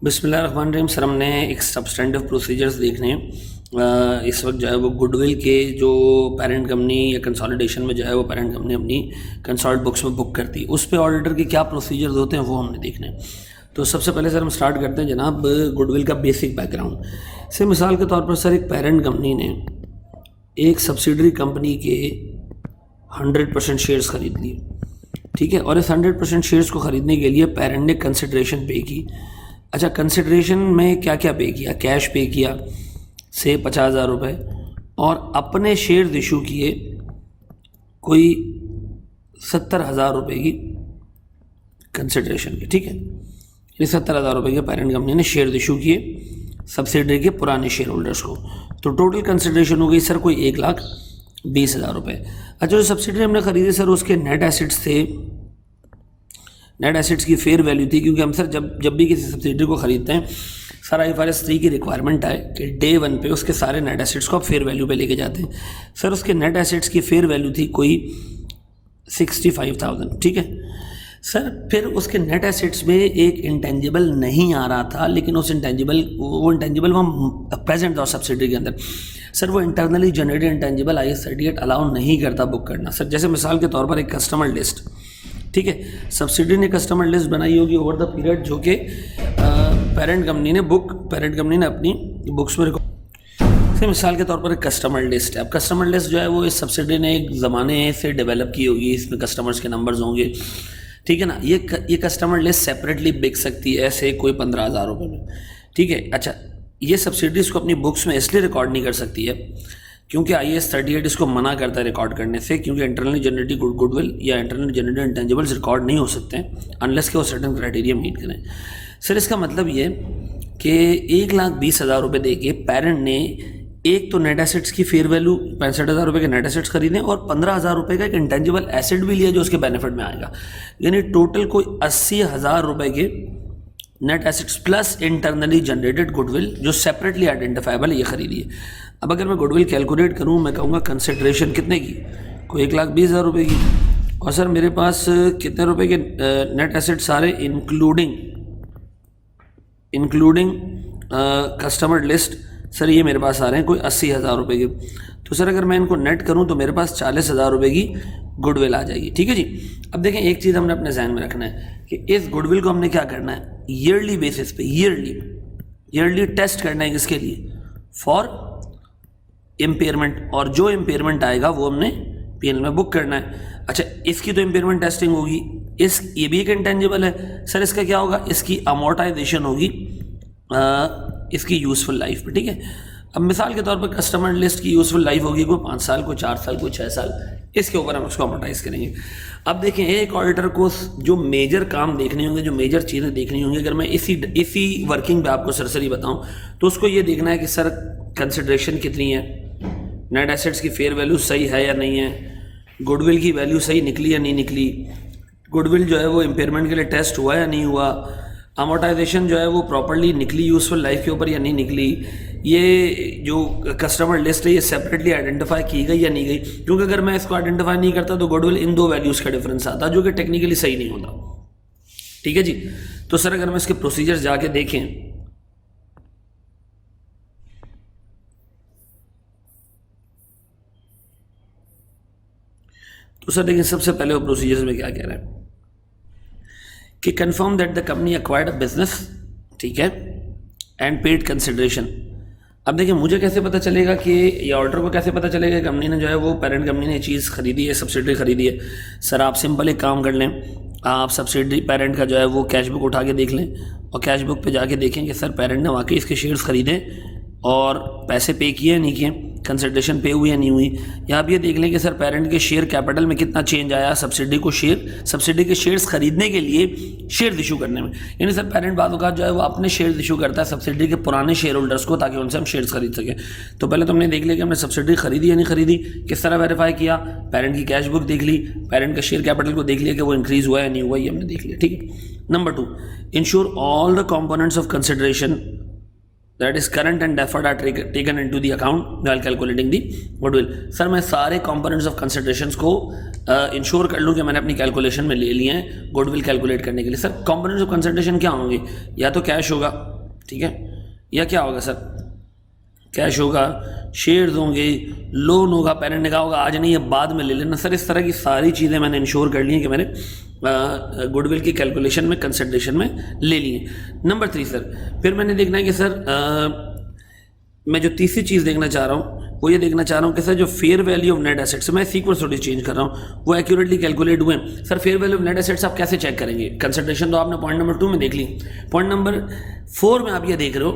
बिस्मिल्लाहिर्रहमानिर्रहीम। सर हमने एक सब्सटेंटिव प्रोसीजर्स देखने हैं। इस वक्त जो है वो गुडविल के जो पेरेंट कंपनी या कंसोलिडेशन में जो है वो पेरेंट कंपनी अपनी कंसोल्ट बुक्स में बुक करती है, उस पे ऑडिटर के क्या प्रोसीजर्स होते हैं वो हमने देखने हैं। तो सबसे पहले सर हम स्टार्ट करते हैं जनाब गुडविल का बेसिक बैकग्राउंड से। मिसाल के तौर पर सर एक पेरेंट कंपनी ने एक सब्सिडरी कंपनी के 100% शेयर्स खरीद लिए, ठीक है, और इस 100% शेयर्स को ख़रीदने के लिए पेरेंट ने कंसिडरेशन पे की। अच्छा, कंसिडरेशन में क्या क्या पे किया? कैश पे किया से 50,000 रुपये और अपने शेयर्स इशू किए कोई 70,000 रुपये की कंसिडरेशन के, ठीक है। ये 70,000 रुपये के पेरेंट कंपनी ने शेयर्स इशू किए सब्सिडरी के पुराने शेयर होल्डर्स को। तो टोटल कंसिडरेशन हो गई सर कोई 1,20,000 रुपये। अच्छा, जो सब्सिडरी हमने ख़रीदी सर उसके नेट एसेट्स थे, नेट एसेट्स की फेयर वैल्यू थी, क्योंकि हम सर जब भी किसी सब्सिडरी को ख़रीदते हैं सर IFRS 3 की रिक्वायरमेंट है कि डे 1 पे उसके सारे नेट एसेट्स को आप फेयर वैल्यू पे लेके जाते हैं। सर उसके नेट एसेट्स की फेयर वैल्यू थी कोई 65,000, ठीक है सर। फिर उसके नेट एसेट्स में एक इंटेंजिबल नहीं आ रहा था, लेकिन उस इंटेंजिबल वहाँ प्रेजेंट था सब्सिडरी के अंदर। सर वो internally generated intangible IAS 38 allow नहीं करता बुक करना सर। जैसे मिसाल के तौर पर एक कस्टमर लिस्ट, ठीक है, सब्सिडरी ने कस्टमर लिस्ट बनाई होगी ओवर द पीरियड, जो कि पेरेंट कंपनी ने अपनी बुक्स में रिकॉर्ड। से मिसाल के तौर पर एक कस्टमर लिस्ट है। अब कस्टमर लिस्ट जो है वो इस सब्सिडरी ने एक ज़माने से डेवलप की होगी, इसमें कस्टमर्स के नंबर्स होंगे, ठीक है ना। ये कस्टमर लिस्ट सेपरेटली बिक सकती है ऐसे कोई 15,000 रुपये में, ठीक है। अच्छा, ये सब्सिडरीज को अपनी बुक्स में इसलिए रिकॉर्ड नहीं कर सकती है क्योंकि IAS 38 इसको मना करता है रिकॉर्ड करने से, क्योंकि इंटरनली जनरेटेड गुडविल या इंटरनली जनरेटेड इंटेंजिबल्स रिकॉर्ड नहीं हो सकते हैं अनलेस के वो सर्टेन क्राइटेरिया मीट करें। सर इसका मतलब ये कि 1,20,000 रुपये दे के पेरेंट ने एक तो नेट एसेट्स की फेयर वैल्यू 65,000 रुपये के नेट एसेट्स खरीदे और 15,000 रुपये का एक इंटेंजिबल एसेट भी लिया जो उसके बेनिफिट में आएगा, यानी टोटल कोई 80,000 रुपये के net assets plus internally generated goodwill जो सेपरेटली आइडेंटिफाइबल ये खरीदी है। अब अगर मैं गुडविल कैलकुलेट करूँ, मैं कहूँगा कंसिडरेशन कितने की, कोई 1,20,000 रुपये की, और सर मेरे पास कितने रुपए के नेट एसेट सारे इंक्लूडिंग कस्टमर लिस्ट, सर ये मेरे पास आ रहे हैं कोई 80,000 रुपये के। तो सर अगर मैं इनको नेट करूं तो मेरे पास 40,000 रुपये की गुडविल आ जाएगी, ठीक है जी। अब देखें एक चीज़ हमने अपने जहन में रखना है कि इस गुडविल को हमने क्या करना है, ईयरली बेसिस पे ईयरली टेस्ट करना है। किसके लिए? फॉर इम्पेयरमेंट, और जो इम्पेयरमेंट आएगा वो हमने PL में बुक करना है। अच्छा, इसकी तो इम्पेयरमेंट टेस्टिंग होगी, ये भी एक इंटेंजिबल है सर। इसका क्या होगा? इसकी अमोर्टाइजेशन होगी इसकी यूज़फुल लाइफ पे, ठीक है। अब मिसाल के तौर पर कस्टमर लिस्ट की यूज़फुल लाइफ होगी कोई 5 साल, कोई 4 साल, कोई 6 साल, इसके ऊपर हम उसको अमोर्टाइज करेंगे। अब देखें एक ऑडिटर को जो मेजर काम देखने होंगे, जो मेजर चीज़ें देखनी होंगी, अगर मैं इसी वर्किंग पे आपको सरसरी बताऊं तो उसको ये देखना है कि सर कंसिडरेशन कितनी है, नेट एसेट्स की फेयर वैल्यू सही है या नहीं है, गुडविल की वैल्यू सही निकली या नहीं निकली, गुडविल जो है वो इम्पेयरमेंट के लिए टेस्ट हुआ या नहीं हुआ, अमोर्टाइजेशन जो है वो प्रॉपर्ली निकली यूज़फुल लाइफ के ऊपर या नहीं निकली, ये जो कस्टमर लिस्ट है ये सेपरेटली आइडेंटिफाई की गई या नहीं गई। क्योंकि अगर मैं इसको आइडेंटिफाई नहीं करता तो गुडविल इन दो वैल्यूज़ का डिफरेंस आता जो कि टेक्निकली सही नहीं होता, ठीक है जी। तो सर अगर मैं इसके प्रोसीजर्स जाके देखें तो सर देखिए सबसे पहले वो प्रोसीजर्स में क्या कह रहा है कि confirm that the company acquired a business, ठीक है, एंड पेड कंसिडरेशन। अब देखिए मुझे कैसे पता चलेगा कि या ऑर्डर को कैसे पता चलेगा कंपनी ने जो है वो पेरेंट कंपनी ने चीज़ खरीदी है, सब्सिडरी खरीदी है। सर आप सिंपल एक काम कर लें, आप सब्सिडरी पेरेंट का जो है वो कैश बुक उठा के देख लें और कैश बुक पे जाके देखें कि सर पेरेंट ने वाकई इसके शेयर्स खरीदे और पैसे पे किए या नहीं किए, कंसिडरेशन पे हुई या नहीं हुई। या आप ये देख लें कि सर पेरेंट के शेयर कैपिटल में कितना चेंज आया सब्सिडी के शेयर्स खरीदने के लिए शेयर इशू करने में। यानी सर पेरेंट बाद जो है वो अपने शेयर इशू करता है सब्सिडी के पुराने शेयर होल्डर्स को, ताकि उनसे हम शेयर्स खरीद सकें। तो पहले तो हमने देख लिया कि हमने सब्सिडी खरीदी या नहीं खरीदी, किस तरह वेरीफाई किया, पेरेंट की कैश बुक देख ली, पेरेंट का शेयर कैपिटल को देख लिया कि वो इंक्रीज़ हुआ या नहीं हुआ, ये हमने देख लिया, ठीक है। Number 2, ensure all the components of consideration that is current and deferred are taken into the account while calculating the goodwill. Sir मैं सारे कंपोनेंट्स ऑफ कंसिडरेशंस को इंश्योर कर लूँ कि मैंने अपनी कैलकुलेशन में ले लिए हैं गुडविल कैलकुलेट करने के लिए। सर कंपोनेंट्स ऑफ कंसिडरेशन क्या होंगे? या तो कैश होगा, ठीक है, या क्या होगा सर, कैश होगा, शेयर्स होंगे, लोन होगा, पेरेंट ने कहा होगा आज नहीं ये बाद में ले लेना। सर इस तरह की सारी चीज़ें मैंने इंश्योर कर ली हैं कि मैंने गुडविल की कैलकुलेशन में कंसिडरेशन में ले लिए। नंबर 3 सर, फिर मैंने देखना है कि सर मैं जो तीसरी चीज़ देखना चाह रहा हूँ वो ये देखना चाह रहा हूँ कि सर जो fair value of net assets, मैं सीक्वेंस थोड़ी चेंज कर रहा हूँ, वो एक्यूरेटली कैलकुलेट हुए। Sir fair value of net assets आप कैसे चेक करेंगे? कंसिडरेशन तो आपने पॉइंट नंबर 2 में देख ली, पॉइंट नंबर 4 में आप ये देख रहे हो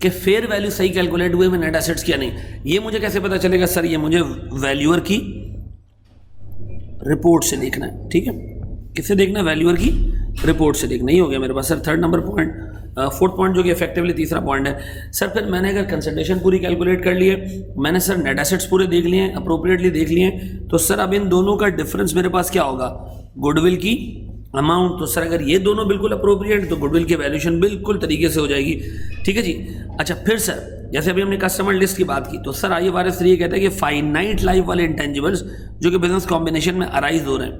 कि फेयर वैल्यू सही कैलकुलेट हुए में नेट एसेट्स क्या नहीं। ये मुझे कैसे पता चलेगा? सर ये मुझे वैल्यूअर की रिपोर्ट से देखना है, ठीक है, किससे देखना है? वैल्यूअर की रिपोर्ट से देखना। ही हो गया मेरे पास sir third number point. Fourth point जो कि इफेक्टिवली तीसरा पॉइंट है सर, फिर मैंने अगर कंसिडरेशन पूरी कैलकुलेट कर ली है, मैंने सर नेट एसेट्स पूरे देख लिए हैं, अप्रोप्रिएटली देख लिए हैं, तो सर अब इन दोनों का डिफरेंस मेरे पास क्या होगा? गुडविल की अमाउंट। तो सर अगर ये दोनों बिल्कुल अप्रोप्रिएट तो गुडविल की वैल्यूएशन बिल्कुल तरीके से हो जाएगी, ठीक है जी। अच्छा फिर सर जैसे अभी हमने कस्टमर लिस्ट की बात की, तो सर IFRS 3 ये कहता है कि फाइनाइट लाइफ वाले इंटेंजिबल्स जो कि बिजनेस कॉम्बिनेशन में अराइज हो रहे हैं,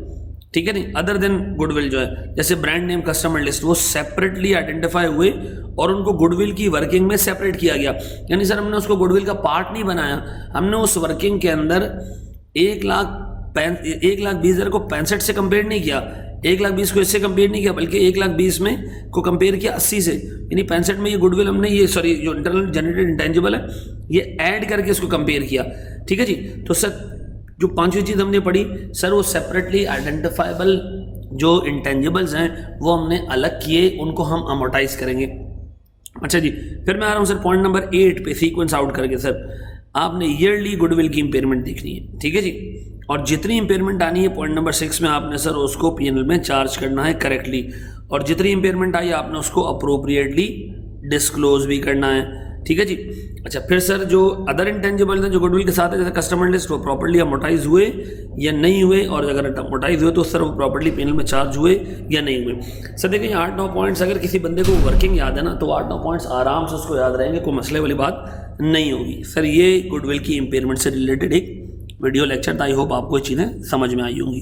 ठीक है नहीं, अदर देन गुडविल जो है, जैसे ब्रांड नेम, कस्टमर लिस्ट, वो सेपरेटली आइडेंटिफाई हुए और उनको गुडविल की वर्किंग में सेपरेट किया गया। यानी सर हमने उसको गुडविल का पार्ट नहीं बनाया, हमने उस वर्किंग के अंदर 1,20,000 को 65 से कंपेयर नहीं किया, 1,20,000 को इससे कंपेयर नहीं किया, बल्कि 1,20,000 में को कंपेयर किया 80 से, यानी 65 में ये गुडविल हमने ये सॉरी जो इंटरनल जनरेटेड इंटेंजिबल है ये ऐड करके इसको कंपेयर किया, ठीक है जी। तो सर जो पांचवी चीज़ हमने पढ़ी सर, वो सेपरेटली आइडेंटिफाइबल जो इंटेंजिबल्स हैं वो हमने अलग किए, उनको हम अमोर्टाइज करेंगे। अच्छा जी, फिर मैं आ रहा हूँ सर पॉइंट नंबर 8 पे सीक्वेंस आउट करके। सर आपने ईयरली गुडविल की इंपेयरमेंट देखनी है, ठीक है जी, और जितनी इंपेयरमेंट आनी है पॉइंट नंबर 6 में आपने सर उसको P&L में चार्ज करना है करेक्टली, और जितनी इंपेयरमेंट आई आपने उसको अप्रोप्रिएटली डिस्क्लोज भी करना है, ठीक है जी। अच्छा फिर सर जो अदर इंटेंजिबल हैं जो गुडविल के साथ है, जैसे कस्टमर लिस्ट, वो प्रॉपर्ली अमोर्टाइज हुए या नहीं हुए, और अगर अमोर्टाइज हुए तो सर वो प्रॉपर्ली P&L में चार्ज हुए या नहीं हुए। सर देखिए 8-9 पॉइंट्स, अगर किसी बंदे को वर्किंग याद है ना तो 8-9 पॉइंट्स आराम से उसको याद रहेंगे, कोई मसले वाली बात नहीं होगी। सर ये गुडविल की इंपेयरमेंट से रिलेटेड एक वीडियो लेक्चर था, आई होप आपको ये चीज़ें समझ में आई होंगी।